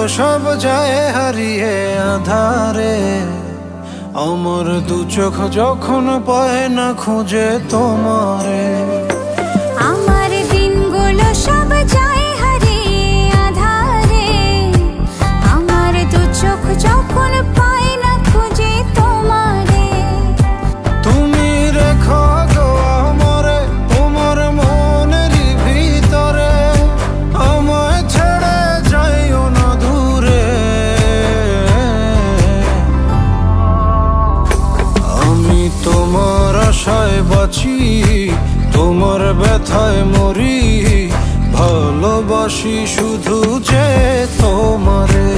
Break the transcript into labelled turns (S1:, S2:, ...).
S1: সব যায় হারিয়ে আধারে, আমার দু চোখ যখন পায় না খুঁজে তোমারে।
S2: আমার দিনগুলো সব যায় হারিয়ে আধারে, আমার দু চোখ যখন পায় না খুঁজে তোমারে।
S1: তুমি রেখো গো আমারে তোমার মনেরই ভিতরে, আমায় ছেড়ে যাইও না দূরে। আমি তোমার আশায় বাঁচি, তোমার ব্যথায় মরি, ভালোবাসি শুধু যে তোমারে।